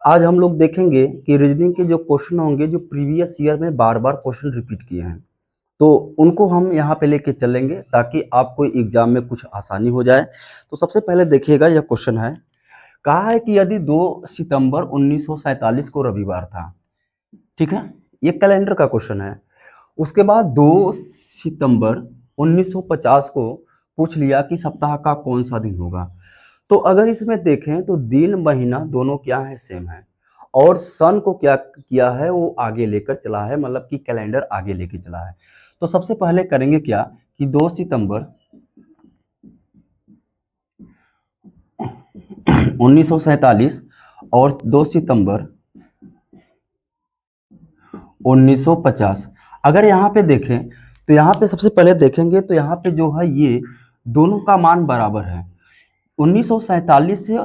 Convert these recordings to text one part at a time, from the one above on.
आज हम लोग देखेंगे कि रीजनिंग के जो क्वेश्चन होंगे जो प्रीवियस ईयर में बार बार क्वेश्चन रिपीट किए हैं, तो उनको हम यहाँ पे लेके चलेंगे ताकि आपको एग्जाम में कुछ आसानी हो जाए। तो सबसे पहले देखिएगा, यह क्वेश्चन है, कहा है कि यदि 2 सितंबर 1947 को रविवार था, ठीक है, ये कैलेंडर का क्वेश्चन है। उसके बाद 2 सितंबर 1950 को पूछ लिया कि सप्ताह का कौन सा दिन होगा। तो अगर इसमें देखें तो दिन महीना दोनों क्या है, सेम है, और सन को क्या किया है, वो आगे लेकर चला है, मतलब कि कैलेंडर आगे लेके चला है। तो सबसे पहले करेंगे क्या कि 2 सितंबर 1947 और 2 सितंबर 1950, अगर यहाँ पे देखें तो यहाँ पे सबसे पहले देखेंगे तो यहाँ पे जो है ये दोनों का मान बराबर है। 1947 से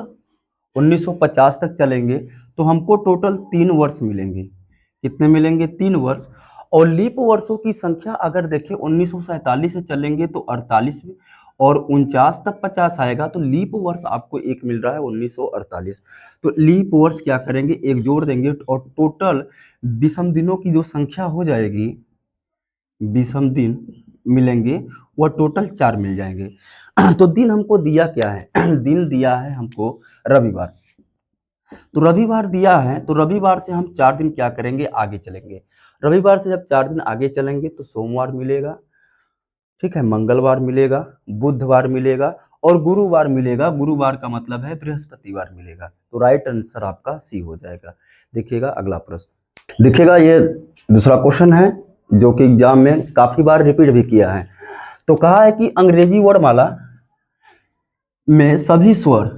1950 तक चलेंगे तो हमको टोटल 3 वर्ष मिलेंगे। कितने मिलेंगे? 3 वर्ष। और लीप वर्षों की संख्या अगर देखें 1947 से चलेंगे तो 48 में, और 49 तक 50 आएगा तो लीप वर्ष आपको एक मिल रहा है 1948। तो लीप वर्ष क्या करेंगे, एक जोड़ देंगे और टोटल विषम दिनों की जो संख्या हो जाएगी, विषम दिन मिलेंगे, वह टोटल 4 मिल जाएंगे। तो दिन हमको दिया क्या है? दिन दिया है हमको रविवार। तो रविवार दिया है तो रविवार से हम 4 दिन क्या करेंगे, आगे चलेंगे। रविवार से जब 4 दिन आगे चलेंगे तो सोमवार मिलेगा, ठीक है, मंगलवार मिलेगा, बुधवार मिलेगा और गुरुवार मिलेगा। गुरुवार का मतलब है बृहस्पतिवार मिलेगा। तो राइट आंसर आपका सी हो जाएगा। देखिएगा अगला प्रश्न, देखिएगा ये दूसरा क्वेश्चन है जो कि एग्जाम में काफी बार रिपीट भी किया है। तो कहा है कि अंग्रेजी वर्णमाला में सभी स्वर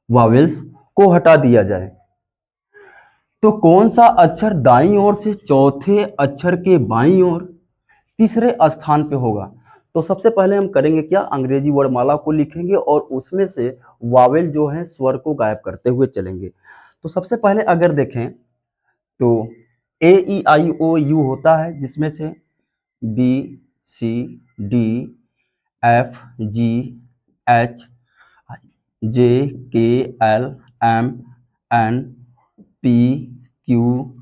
वावेल्स को हटा दिया जाए तो कौन सा अक्षर दाईं ओर से चौथे अक्षर के बाईं ओर तीसरे स्थान पे होगा? तो सबसे पहले हम करेंगे क्या, अंग्रेजी वर्णमाला को लिखेंगे और उसमें से वावेल जो है स्वर को गायब करते हुए चलेंगे। तो सबसे पहले अगर देखें तो ए ई आई ओ यू होता है, जिसमें से B C D F G H J K L M N P Q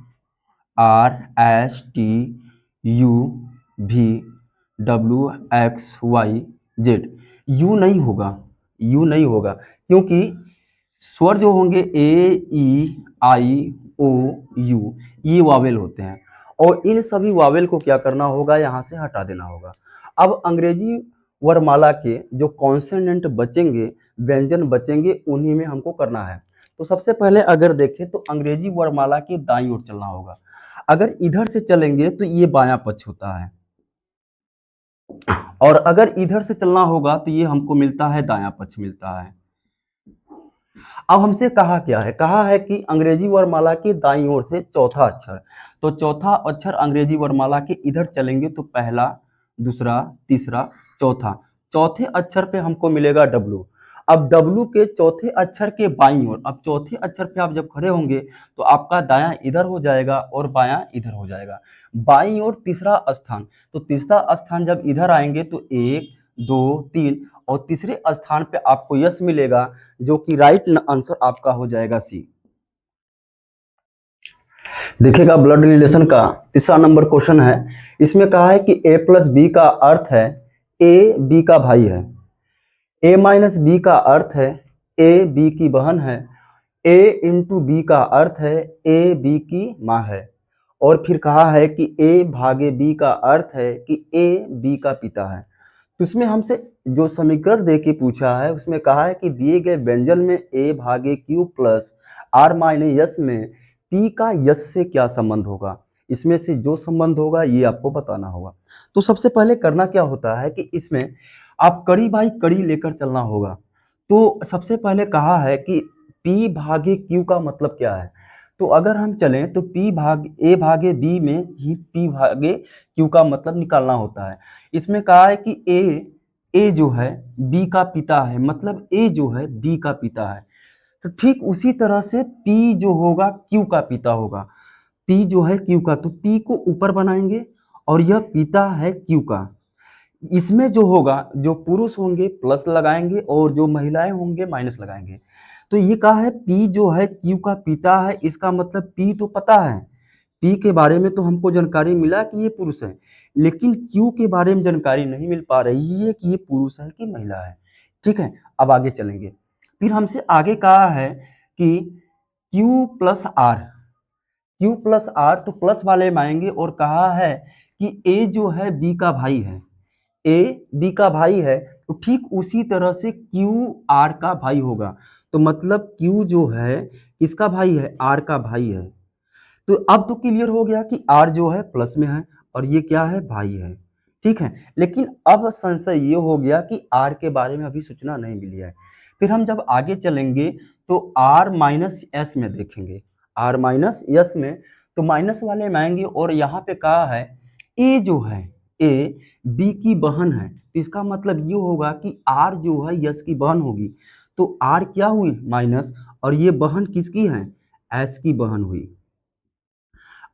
R S T U V W X Y Z. U नहीं होगा, यू नहीं होगा, क्योंकि स्वर जो होंगे ए ई आई ओ यू ये वावेल होते हैं और इन सभी वावेल को क्या करना होगा, यहाँ से हटा देना होगा। अब अंग्रेजी वर्णमाला के जो कॉन्सोनेंट बचेंगे, व्यंजन बचेंगे, उन्हीं में हमको करना है। तो सबसे पहले अगर देखें तो अंग्रेजी वर्णमाला के दाईं ओर चलना होगा। अगर इधर से चलेंगे तो ये बायां पक्ष होता है, और अगर इधर से चलना होगा तो ये हमको मिलता है दायां पक्ष मिलता है। अब हमसे कहा क्या है, कहा है कि अंग्रेजी वर्णमाला के दाईं ओर से चौथा अक्षर। तो चौथा अक्षर अंग्रेजी वर्णमाला के इधर चलेंगे तो पहला, दूसरा, तीसरा, चौथा। चौथे अक्षर पे हमको मिलेगा डब्लू। अब डब्लू के चौथे अक्षर के बाईं ओर, अब चौथे अक्षर पे आप जब खड़े होंगे तो आपका दायां इधर हो जाएगा और बायां इधर हो जाएगा। बाईं ओर तीसरा स्थान, तो तीसरा स्थान जब इधर आएंगे तो 1 2 3 और तीसरे स्थान पे आपको यस मिलेगा, जो कि राइट आंसर आपका हो जाएगा सी। देखिएगा ब्लड रिलेशन का तीसरा नंबर क्वेश्चन है। इसमें कहा है कि ए प्लस बी का अर्थ है ए बी का भाई है, ए माइनस बी का अर्थ है ए बी की बहन है, ए इंटू बी का अर्थ है ए बी की माँ है, और फिर कहा है कि ए भागे बी का अर्थ है कि ए बी का पिता है। तो इसमें हमसे जो समीकरण दे के पूछा है उसमें कहा है कि दिए गए व्यंजन में ए भागे q plus r minus s में पी का यस से क्या संबंध होगा। इसमें से जो संबंध होगा ये आपको बताना होगा। तो सबसे पहले करना क्या होता है कि इसमें आप कड़ी बाई कड़ी लेकर चलना होगा। तो सबसे पहले कहा है कि पी भागे क्यू का मतलब क्या है। तो अगर हम चलें तो पी भाग ए भागे बी में ही पी भागे क्यू का मतलब निकालना होता है। इसमें कहा है कि ए जो है बी का पिता है, मतलब ए जो है बी का पिता है। तो ठीक उसी तरह से पी जो होगा क्यू का पिता होगा। पी जो है क्यू का, तो पी को ऊपर बनाएंगे और यह पिता है क्यू का। इसमें जो होगा, जो पुरुष होंगे प्लस लगाएंगे और जो महिलाएं होंगे माइनस लगाएंगे। तो ये कहा है P जो है Q का पिता है, इसका मतलब P तो पता है, P के बारे में तो हमको जानकारी मिला कि ये पुरुष है, लेकिन Q के बारे में जानकारी नहीं मिल पा रही है कि ये पुरुष है कि महिला है। ठीक है, अब आगे चलेंगे। फिर हमसे आगे कहा है कि Q plus R, Q plus R तो प्लस वाले में आएंगे और कहा है कि A जो है B का भाई है, A B का भाई है, तो ठीक उसी तरह से Q R का भाई होगा। तो मतलब Q जो है किसका भाई है, R का भाई है। तो अब तो क्लियर हो गया कि R जो है प्लस में है और ये क्या है, भाई है। ठीक है, लेकिन अब संशय ये हो गया कि R के बारे में अभी सूचना नहीं मिली है। फिर हम जब आगे चलेंगे तो R माइनस एस में देखेंगे, R माइनस एस में तो माइनस वाले में आएंगे और यहाँ पे कहा है A जो है, A B की बहन है, तो इसका मतलब ये होगा कि R जो है यस की बहन होगी। तो R क्या हुई, माइनस, और ये बहन किसकी है, S की बहन हुई।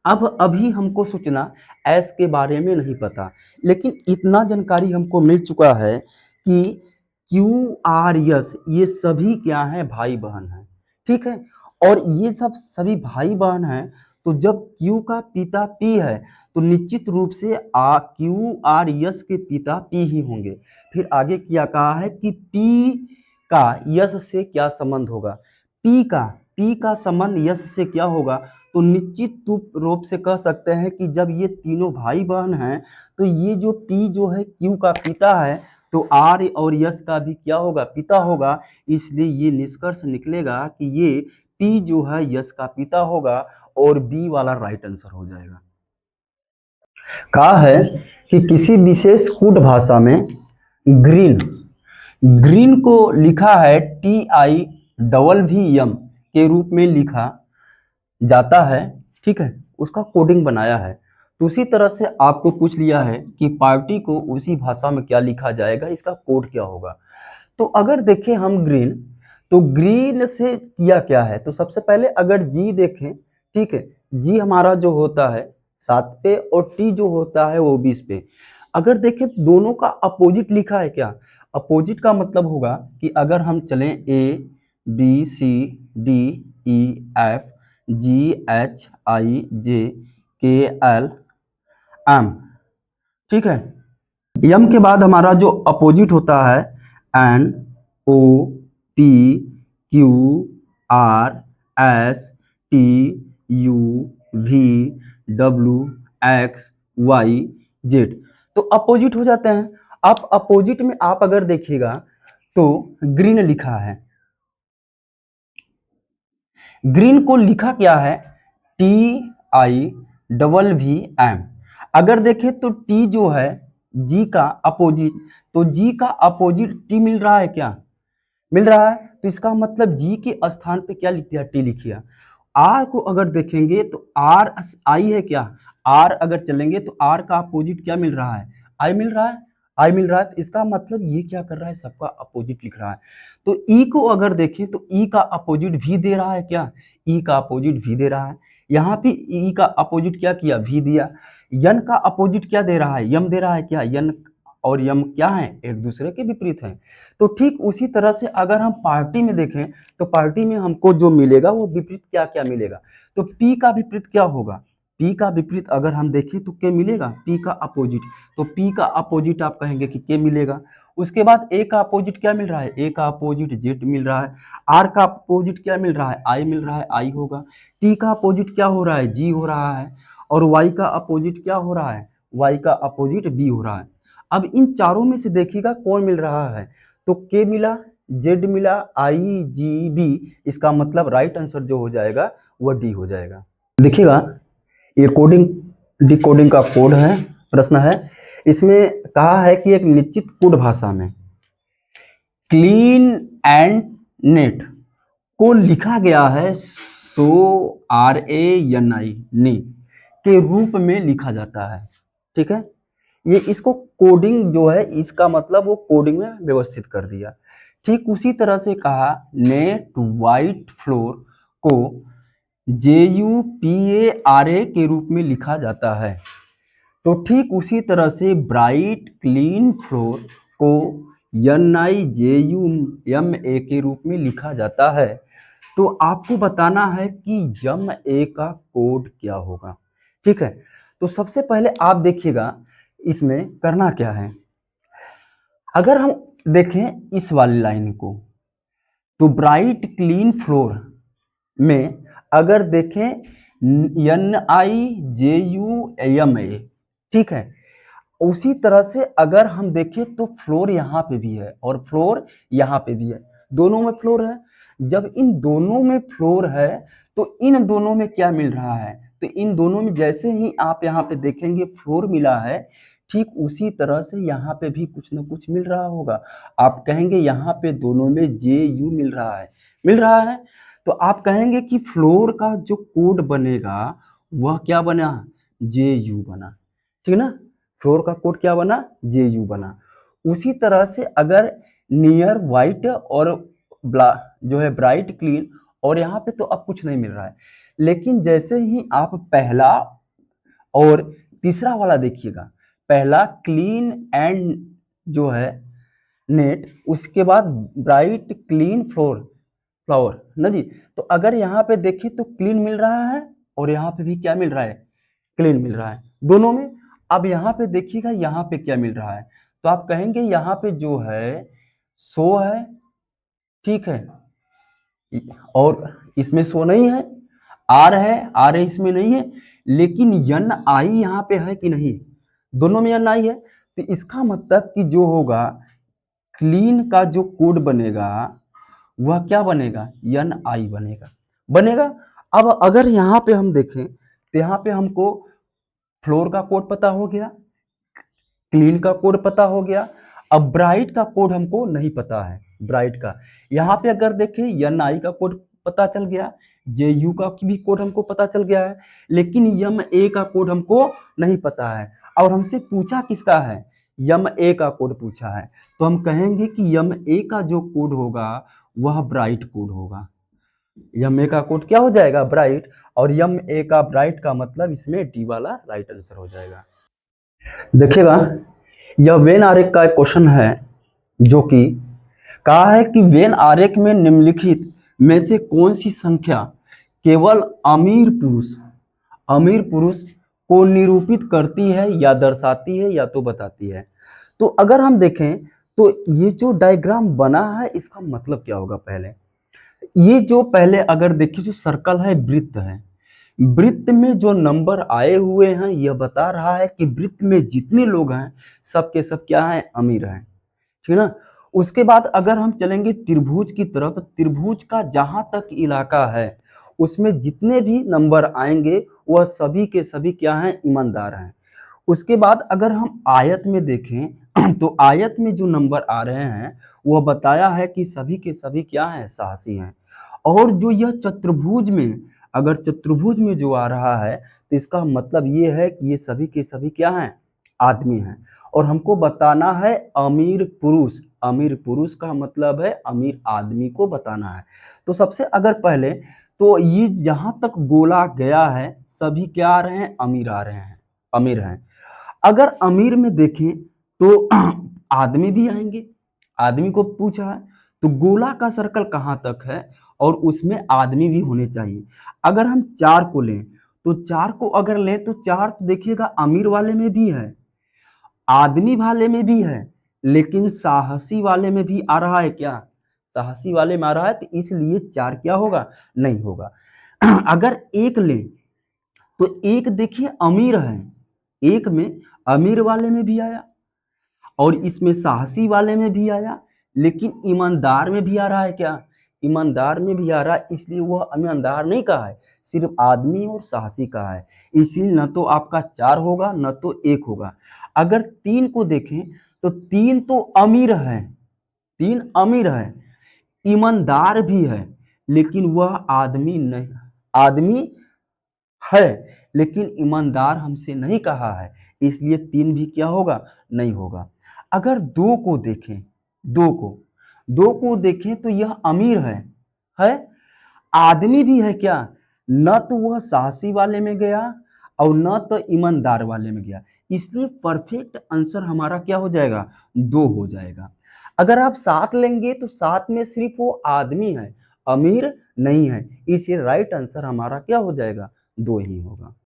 अब अभी हमको सूचना एस के बारे में नहीं पता, लेकिन इतना जानकारी हमको मिल चुका है कि क्यू आर यस ये सभी क्या है, भाई बहन है। ठीक है, और ये सब सभी भाई बहन हैं, तो जब क्यू का पिता पी है तो निश्चित रूप से क्यू आर यस के पिता पी ही होंगे। फिर आगे क्या कहा है कि पी का यस से क्या संबंध होगा, पी का संबंध यस से क्या होगा, तो निश्चित रूप से कह सकते हैं कि जब ये तीनों भाई बहन हैं तो ये जो P जो है Q का पिता है, तो R और यस का भी क्या होगा, पिता होगा। इसलिए ये निष्कर्ष निकलेगा कि ये P जो है यस का पिता होगा और B वाला राइट आंसर हो जाएगा। कहा है कि किसी विशेष कूट भाषा में ग्रीन ग्रीन को लिखा है TIVM के रूप में लिखा जाता है। ठीक है, उसका कोडिंग बनाया है। तो उसी तरह से आपको पूछ लिया है कि पार्टी को उसी भाषा में क्या लिखा जाएगा, इसका कोड क्या होगा। तो अगर देखें हम ग्रीन, तो ग्रीन से किया क्या है, तो सबसे पहले अगर जी देखें, ठीक है, जी हमारा जो होता है 7 पे और टी जो होता है वो 20 पे। अगर देखें दोनों का अपोजिट लिखा है क्या, अपोजिट का मतलब होगा कि अगर हम चलें ABCDEF GHIJKLM, ठीक है, यम के बाद हमारा जो अपोजिट होता है NOPQRSTUVWXYZ, तो अपोजिट हो जाते हैं। अब अपोजिट में आप अगर देखिएगा तो ग्रीन लिखा है, ग्रीन को लिखा क्या है TIVM। अगर देखें तो टी जो है जी का अपोजिट, तो जी का अपोजिट टी मिल रहा है क्या, मिल रहा है, तो इसका मतलब जी के स्थान पे क्या लिख दिया, टी लिखिए। आर को अगर देखेंगे तो आर आई है क्या, आर अगर चलेंगे तो आर का अपोजिट क्या मिल रहा है, आई मिल रहा है, आई मिल रहा है, तो इसका मतलब ये क्या कर रहा है, सबका अपोजिट लिख रहा है। तो ई को अगर देखें तो ई का अपोजिट भी दे रहा है क्या, ई का अपोजिट भी दे रहा है, यहाँ पे ई का अपोजिट क्या किया, भी दिया। यन का अपोजिट क्या दे रहा है, यम दे रहा है क्या, यन और यम क्या है, एक दूसरे के विपरीत हैं। तो ठीक उसी तरह से अगर हम पार्टी में देखें तो पार्टी में हमको जो मिलेगा वो विपरीत क्या क्या मिलेगा, तो पी का विपरीत क्या होगा, पी का विपरीत अगर हम देखें तो के मिलेगा, पी का अपोजिट, तो पी का अपोजिट आप कहेंगे कि के मिलेगा। उसके बाद ए का अपोजिट क्या मिल रहा है, ए का अपोजिट जेड मिल रहा है। आर का अपोजिट क्या मिल रहा है, आई मिल रहा है, आई होगा। टी का अपोजिट क्या हो रहा है, जी हो रहा है। और वाई का अपोजिट क्या हो रहा है, वाई का अपोजिट बी हो रहा है। अब इन चारों में से देखिएगा कौन मिल रहा है, तो के मिला, जेड मिला, आई जी बी, इसका मतलब राइट आंसर जो हो जाएगा वह डी हो जाएगा। देखिएगा ये कोडिंग डिकोडिंग का कोड है, प्रश्न है। इसमें कहा है कि एक निश्चित कोड भाषा में क्लीन एंड नेट को लिखा गया है SORANI नी के रूप में लिखा जाता है। ठीक है, ये इसको कोडिंग जो है इसका मतलब वो कोडिंग में व्यवस्थित कर दिया। ठीक उसी तरह से कहा नेट वाइट फ्लोर को JUPARA के रूप में लिखा जाता है। तो ठीक उसी तरह से ब्राइट क्लीन फ्लोर को NIJUMA के रूप में लिखा जाता है। तो आपको बताना है कि MA का कोड क्या होगा। ठीक है, तो सबसे पहले आप देखिएगा इसमें करना क्या है। अगर हम देखें इस वाली लाइन को, तो ब्राइट क्लीन फ्लोर में अगर देखें NIJUMA, ठीक है, उसी तरह से अगर हम देखें तो फ्लोर यहाँ पे भी है और फ्लोर यहाँ पे भी है, दोनों में फ्लोर है। जब इन दोनों में फ्लोर है तो इन दोनों में क्या मिल रहा है, तो इन दोनों में जैसे ही आप यहाँ पे देखेंगे फ्लोर मिला है, ठीक उसी तरह से यहाँ पे भी कुछ ना कुछ मिल रहा होगा। आप कहेंगे यहाँ पे दोनों में JU मिल रहा है, मिल रहा है, तो आप कहेंगे कि फ्लोर का जो कोड बनेगा वह क्या बना, JU बना, ठीक ना। फ्लोर का कोड क्या बना, JU बना। उसी तरह से अगर नियर वाइट और जो है ब्राइट क्लीन, और यहाँ पे तो अब कुछ नहीं मिल रहा है, लेकिन जैसे ही आप पहला और तीसरा वाला देखिएगा, पहला क्लीन एंड जो है नेट, उसके बाद ब्राइट क्लीन फ्लावर ना जी। तो अगर यहाँ पे देखें तो क्लीन मिल रहा है और यहाँ पे भी क्या मिल रहा है, क्लीन मिल रहा है दोनों में। अब यहाँ पे देखिएगा यहाँ पे क्या मिल रहा है, तो आप कहेंगे यहाँ पे जो है सो है, ठीक है, और इसमें सो नहीं है, आर है इसमें नहीं है, लेकिन NI यहाँ पे है कि नहीं, दोनों में NI है। तो इसका मतलब कि जो होगा क्लीन का जो कोड बनेगा वह क्या बनेगा, NI बनेगा। अब अगर यहाँ पे हम देखें तो यहाँ पे हमको फ्लोर का कोड पता हो गया, क्लीन का कोड पता हो गया। अब ब्राइट का कोड हमको नहीं पता है, ब्राइट का यहाँ पे अगर देखें NI का कोड पता चल गया, JU का भी कोड हमको पता चल गया है, लेकिन MA का कोड हमको नहीं पता है। और हमसे पूछा किसका है, MA का कोड पूछा है, तो हम कहेंगे कि MA का जो कोड होगा वह ब्राइट कोड होगा। MA का कोड क्या हो जाएगा, ब्राइट, और MA का ब्राइट का मतलब इसमें D वाला राइट आंसर हो जाएगा। देखिएगा यह वेन आरेख का एक क्वेश्चन है, जो कि कहा है कि वेन आरेख में निम्नलिखित में से कौन सी संख्या केवल अमीर पुरुष को निरूपित करती है या दर्शाती है या तो बताती है। तो अगर हम देखें तो ये जो डायग्राम बना है इसका मतलब क्या होगा, पहले ये जो पहले अगर देखिए जो सर्कल है वृत्त है, वृत्त में जो नंबर आए हुए हैं यह बता रहा है कि वृत्त में जितने लोग हैं सब के सब क्या हैं, अमीर हैं, ठीक है ना। उसके बाद अगर हम चलेंगे त्रिभुज की तरफ, त्रिभुज का जहां तक इलाका है उसमें जितने भी नंबर आएंगे वह सभी के सभी क्या हैं, ईमानदार हैं। उसके बाद अगर हम आयत में देखें तो आयत में जो नंबर आ रहे हैं वह बताया है कि सभी के सभी क्या हैं, साहसी हैं। और जो यह चतुर्भुज में, अगर चतुर्भुज में जो आ रहा है तो इसका मतलब ये है कि ये सभी के सभी क्या हैं, आदमी हैं। और हमको बताना है अमीर पुरुष का मतलब है अमीर आदमी को बताना है। तो सबसे अगर पहले तो ये जहाँ तक बोला गया है सभी क्या आ रहे हैं, अमीर आ रहे हैं, अमीर हैं। अगर अमीर में देखें तो आदमी भी आएंगे, आदमी को पूछा है, तो गोला का सर्कल कहाँ तक है और उसमें आदमी भी होने चाहिए। अगर हम 4 को लें तो 4 को अगर लें तो 4 तो देखिएगा अमीर वाले में भी है, आदमी वाले में भी है, लेकिन साहसी वाले में भी आ रहा है क्या, साहसी वाले में आ रहा है, तो इसलिए 4 क्या होगा, नहीं होगा। अगर 1 लें तो 1 देखिए अमीर है, 1 में अमीर वाले में भी आया और इसमें साहसी वाले में भी आया, लेकिन ईमानदार में भी आ रहा है क्या, ईमानदार में भी आ रहा है, इसलिए वह ईमानदार नहीं कहा है, सिर्फ आदमी और साहसी कहा है। इसलिए न तो आपका 4 होगा न तो 1 होगा। अगर 3 को देखें तो 3 तो अमीर है, 3 अमीर है, ईमानदार भी है, लेकिन वह आदमी नहीं, आदमी है लेकिन ईमानदार हमसे नहीं कहा है, इसलिए 3 भी क्या होगा, नहीं होगा। अगर 2 को देखें, 2 को देखें तो यह अमीर है, आदमी भी है क्या, न तो वह साहसी वाले में गया और न तो ईमानदार वाले में गया, इसलिए परफेक्ट आंसर हमारा क्या हो जाएगा, 2 हो जाएगा। अगर आप 7 लेंगे तो 7 में सिर्फ वो आदमी है, अमीर नहीं है। इसलिए राइट आंसर हमारा क्या हो जाएगा? 2 ही होगा।